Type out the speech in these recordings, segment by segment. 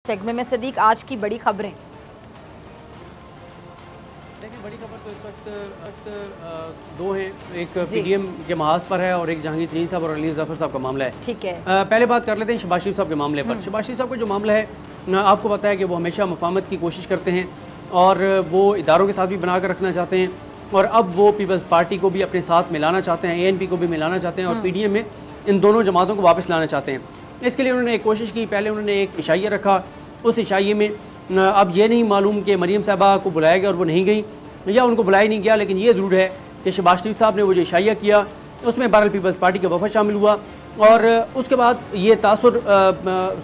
Segment में सदीक आज की बड़ी खबरें। देखिए बड़ी खबर तो इस वक्त दो हैं, एक पीडीएम के महाज पर है और एक जहांगीर तरीन साहब और अली जफर साहब का मामला है। ठीक है, पहले बात कर लेते हैं शहबाज शरीफ साहब के मामले पर। शहबाज शरीफ साहब का जो मामला है, आपको पता है कि वो हमेशा मफाहमत की कोशिश करते हैं और वो इदारों के साथ भी बना कर रखना चाहते हैं और अब वो पीपल्स पार्टी को भी अपने साथ मिलाना चाहते हैं, एएनपी को भी मिलाना चाहते हैं और पीडीएम में इन दोनों जमातों को वापस लाना चाहते हैं। इसके लिए उन्होंने एक कोशिश की। पहले उन्होंने एक इशाइया रखा, उस इशाइये में अब ये नहीं मालूम कि मरीम साहबा को बुलाया गया और वो नहीं गई या उनको बुलाया नहीं गया, लेकिन ये ज़रूर है कि शहबाज शरीफ साहब ने वो जो इशाइया किया उसमें बहरहाल पीपल्स पार्टी का वफद शामिल हुआ और उसके बाद ये तासुर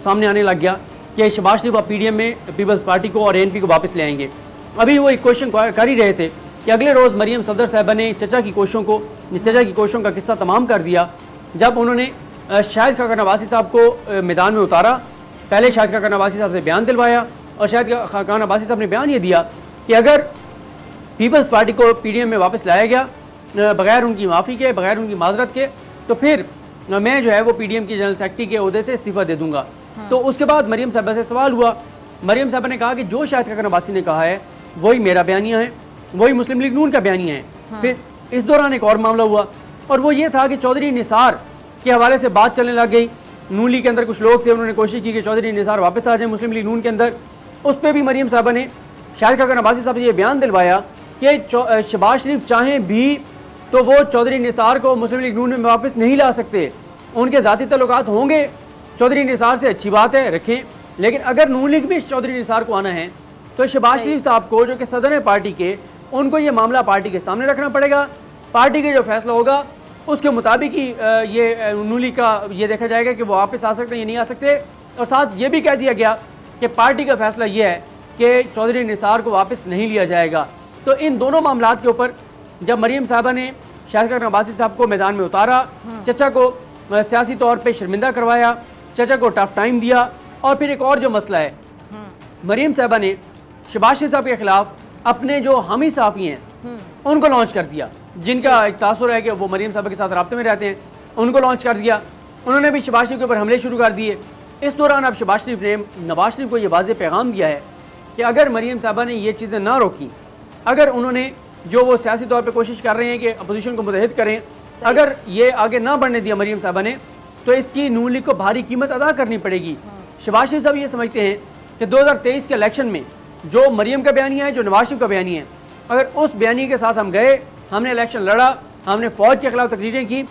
सामने आने लग गया कि शहबाज शरीफ अब पीडीएम में पीपल्स पार्टी को और एएनपी को वापस ले आएंगे। अभी वो एक क्वेश्चन कर ही रहे थे कि अगले रोज़ मरीम सफदर साहबा ने चचा की कोशिशों का किस्सा तमाम कर दिया जब उन्होंने शाहिद खाका नवासी साहब को मैदान में उतारा। पहले शाहिद खाका नवासी साहब से बयान दिलवाया और शाहिद खाका नवासी साहब ने बयान ये दिया कि अगर पीपल्स पार्टी को पीडीएम में वापस लाया गया बगैर उनकी माफ़ी के, बगैर उनकी माजरत के, तो फिर मैं जो है वो पीडीएम की जनरल सेक्रेटरी के ओहदे से इस्तीफ़ा दे दूंगा। तो उसके बाद मरीम साहबा से सवाल हुआ। मरीम साहबा ने कहा कि जो शाहिद खाका नवासी ने कहा है वही मेरा बयानिया है, वही मुस्लिम लीग नून का बयानिया है। फिर इस दौरान एक और मामला हुआ और वो ये था कि चौधरी निसार के हवाले से बात चलने लग गई। नून लीग के अंदर कुछ लोग थे, उन्होंने कोशिश की कि चौधरी निसार वापस आ जाए मुस्लिम लीग नून के अंदर। उस पर भी मरीम साहबा ने शाहिद खाका नवासी साहब से ये बयान दिलवाया कि शहबाज शरीफ चाहें भी तो वो चौधरी निसार को मुस्लिम लीग नून में वापस नहीं ला सकते। उनके ज़ाती तल्लुकात होंगे चौधरी निसार से, अच्छी बात है, रखें, लेकिन अगर नून लीग में चौधरी निसार को आना है तो शहबाज शरीफ साहब को, जो कि सदर है पार्टी के, उनको ये मामला पार्टी के सामने रखना पड़ेगा। पार्टी के जो फैसला होगा उसके मुताबिक ही ये नून लीग का ये देखा जाएगा कि वो वापस आ सकते हैं या नहीं आ सकते। और साथ ये भी कह दिया गया कि पार्टी का फैसला ये है कि चौधरी निसार को वापस नहीं लिया जाएगा। तो इन दोनों मामलात के ऊपर जब मरीम साहबा ने शाहिद खाका नवासी साहब को मैदान में उतारा, चचा को सियासी तौर पे शर्मिंदा करवाया, चचा को टफ टाइम दिया और फिर एक और जो मसला है, मरीम साहबा ने शहबाज शरीफ साहब के खिलाफ अपने जो हामी साफ़ी हैं उनको लॉन्च कर दिया, जिनका एक तासुर है कि वो मरीम साहबा के साथ राब्ते में रहते हैं, उनको लॉन्च कर दिया। उन्होंने भी शहबाज शरीफ के ऊपर हमले शुरू कर दिए। इस दौरान अब शहबाज शरीफ ने नवाज शरीफ को ये वाज़ेह पैगाम दिया है कि अगर मरीम साहबा ने ये चीज़ें ना रोकी, अगर उन्होंने जो वो सियासी तौर पे कोशिश कर रहे हैं कि अपोजिशन को मुतहद करें, अगर ये आगे ना बढ़ने दिया मरीम साहबा ने, तो इसकी नून लीग को भारी कीमत अदा करनी पड़ेगी। शहबाज शरीफ साहब ये समझते हैं कि 2023 के इलेक्शन में जो मरीम का बयानिया है, जो नवाज शरीफ का बयानिया है, अगर उस बयानी के साथ हम गए, हमने इलेक्शन लड़ा, हमने फ़ौज के खिलाफ तकरीरें की,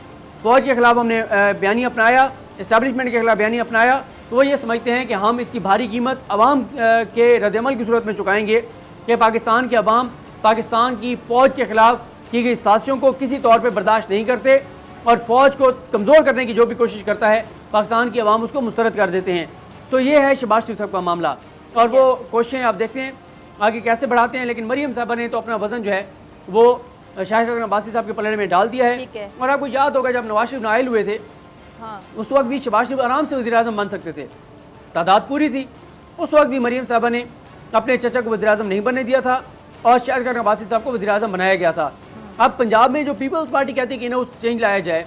फ़ौज के खिलाफ हमने बयानी अपनाया, इस्टेब्लिशमेंट के खिलाफ बयानी अपनाया, तो वो ये समझते हैं कि हम इसकी भारी कीमत अवाम के रद्दअमल की सूरत में चुकाएंगे कि पाकिस्तान के अवाम पाकिस्तान की फ़ौज के खिलाफ की गई साजिशों को किसी तौर पर बर्दाश्त नहीं करते और फ़ौज को कमज़ोर करने की जो भी कोशिश करता है पाकिस्तान की अवाम उसको मुस्तरद कर देते हैं। तो ये है शहबाज शरीफ साहब का मामला और वो कोशिशें आप देखते हैं आगे कैसे बढ़ाते हैं। लेकिन मरीम साहबा ने तो अपना वज़न जो है वो शाहिद खाका नवासी साहब के पलड़े में डाल दिया है। और आपको याद होगा जब नवाज शरीफ नाइल हुए थे, उस वक्त भी शहबाज शरीफ आराम से वज़ीर-ए-आज़म बन सकते थे, तादाद पूरी थी। उस वक्त भी मरीम साहबा ने अपने चचा को वज़ीर-ए-आज़म नहीं बनने दिया था और शाहिद खाका नवासी साहब को वज़ीर-ए-आज़म बनाया गया था। अब पंजाब में जो पीपल्स पार्टी कहती है कि ना उस चेंज लाया जाए,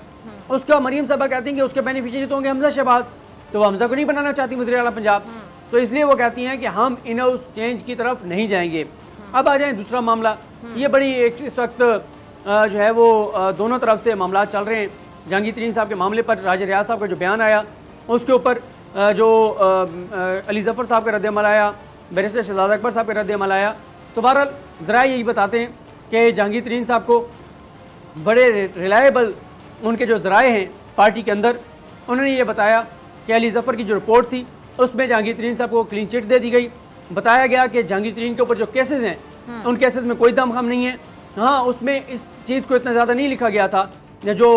उसका मरीम साहबा कहती हैं कि उसके बेनिफिशियरी तो होंगे हमजा शहबाज, तो वो हमजा को नहीं बनाना चाहती वज़ीर आला पंजाब, तो इसलिए वो कहती हैं कि हम इन उस चेंज की तरफ नहीं जाएंगे। अब आ जाए दूसरा मामला, ये बड़ी एक इस वक्त जो है वो दोनों तरफ से मामला चल रहे हैं। जहांगीर तरीन साहब के मामले पर राजा रियाज साहब का जो बयान आया, उसके ऊपर जो अली जफ़र साहब का रद्द-ए-अमल आया, बैरिस्टर शहजाद अकबर साहब का रद्द-ए-अमल आया। तो बहरहाल ज़रा यही बताते हैं कि जहांगीर तरीन साहब को बड़े रिलायबल उनके जो ज़राए हैं पार्टी के अंदर, उन्होंने ये बताया कि अली जफ़र की जो रिपोर्ट थी उसमें जहांगीर तरीन साहब को क्लीन चिट दे दी गई। बताया गया कि जहांगीर तरीन के ऊपर जो केसेस हैं उन केसेस में कोई दमखम नहीं है। हाँ, उसमें इस चीज़ को इतना ज़्यादा नहीं लिखा गया था जो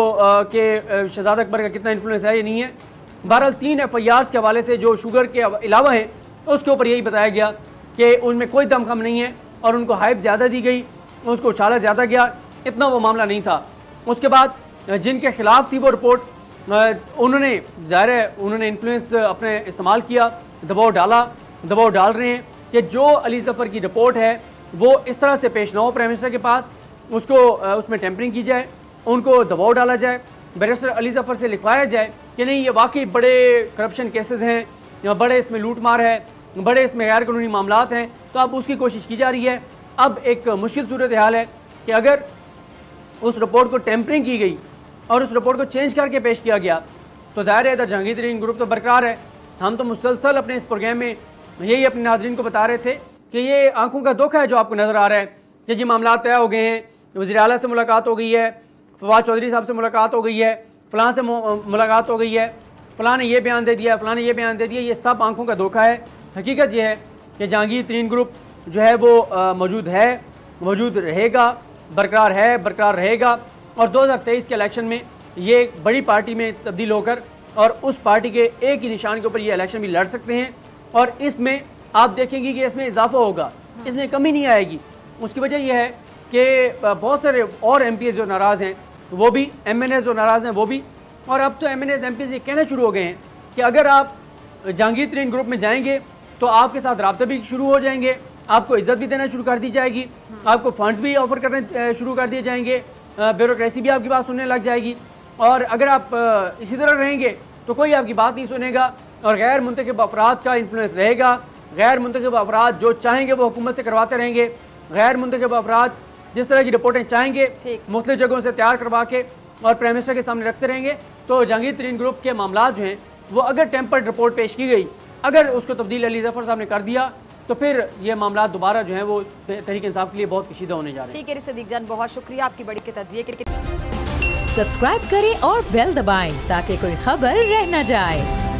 कि शहजाद अकबर का कितना इन्फ्लुएंस है, ये नहीं है। बहरहाल 3 FIR के हवाले से जो शुगर के अलावा हैं उसके ऊपर यही बताया गया कि उनमें कोई दमखम नहीं है और उनको हाइप ज़्यादा दी गई, उसको उछाला ज़्यादा गया, इतना वो मामला नहीं था। उसके बाद जिनके खिलाफ थी वो रिपोर्ट, उन्होंने ज़ाहिर है उन्होंने इन्फ्लुएंस अपने इस्तेमाल किया, दबाव डाल रहे हैं कि जो अली जफ़र की रिपोर्ट है वो इस तरह से पेश ना हो प्राइम मिनिस्टर के पास, उसको उसमें टेम्परिंग की जाए, उनको दबाव डाला जाए, बैरिस्टर अली जफ़र से लिखवाया जाए कि नहीं ये वाकई बड़े करप्शन केसेस हैं या बड़े इसमें लूट मार है, बड़े इसमें गैर कानूनी मामलात हैं, तो अब उसकी कोशिश की जा रही है। अब एक मुश्किल सूरत हाल है कि अगर उस रिपोर्ट को टेम्परिंग की गई और उस रिपोर्ट को चेंज करके पेश किया गया तो ज़ाहिर है इधर जहांगीर तरीन ग्रुप तो बरकरार है। हम तो मुसलसल अपने इस प्रोग्राम में यही अपने नाजरीन को बता रहे थे कि ये आंखों का धोखा है जो आपको नज़र आ रहा है कि जी मामला तय हो गए हैं, वज़ीर आला से मुलाकात हो गई है, फवाद चौधरी साहब से मुलाकात हो गई है, फ़लाँ से मुलाकात हो गई है, फ़लाँ ने ये बयान दे दिया, फ़लाँ ने ये बयान दे दिया। ये सब आंखों का धोखा है। हकीकत यह है कि जहांगीर तरीन ग्रुप जो है वो मौजूद है, मौजूद रहेगा, बरकरार रहेगा और 2023 के इलेक्शन में ये बड़ी पार्टी में तब्दील होकर और उस पार्टी के एक ही निशान के ऊपर ये इलेक्शन भी लड़ सकते हैं। और इसमें आप देखेंगे कि इसमें इजाफा होगा, इसमें कमी नहीं आएगी। उसकी वजह यह है कि बहुत सारे और MPs जो नाराज़ हैं वो भी, MNAs जो नाराज़ हैं वो भी, और अब तो MNAs MPs ये कहना शुरू हो गए हैं कि अगर आप जहांगीर तरीन ग्रुप में जाएंगे तो आपके साथ रब्ते भी शुरू हो जाएंगे, आपको इज्जत भी देना शुरू कर दी जाएगी, आपको फंड्स भी ऑफर करने शुरू कर दिए जाएंगे, ब्यूरोक्रेसी भी आपकी बात सुनने लग जाएगी। और अगर आप इसी तरह रहेंगे तो कोई आपकी बात नहीं सुनेगा और गैर मुंतखब अफराद का इन्फ्लुएंस रहेगा। गैर मुंतखब अफराद जो चाहेंगे वो हुकूमत से करवाते रहेंगे। गैर मुंतखब अफराद जिस तरह की रिपोर्टें चाहेंगे मुख्तलिफ जगहों से तैयार करवा के और प्राइम मिनिस्टर के सामने रखते रहेंगे। तो जहांगीर तरीन ग्रुप के मामला जो हैं वो अगर टेम्पर्ड रिपोर्ट पेश की गई, अगर उसको तब्दील अली जफर साहब ने कर दिया तो फिर ये मामला दोबारा जो है वो तहरीक इंसाफ के लिए बहुत पेचीदा होने जा रहे हैं। ठीक है सदीक जान, बहुत शुक्रिया आपकी बड़ी के तज्जिए के। सब्सक्राइब करें और बेल दबाएं ताकि कोई खबर रह न जाए।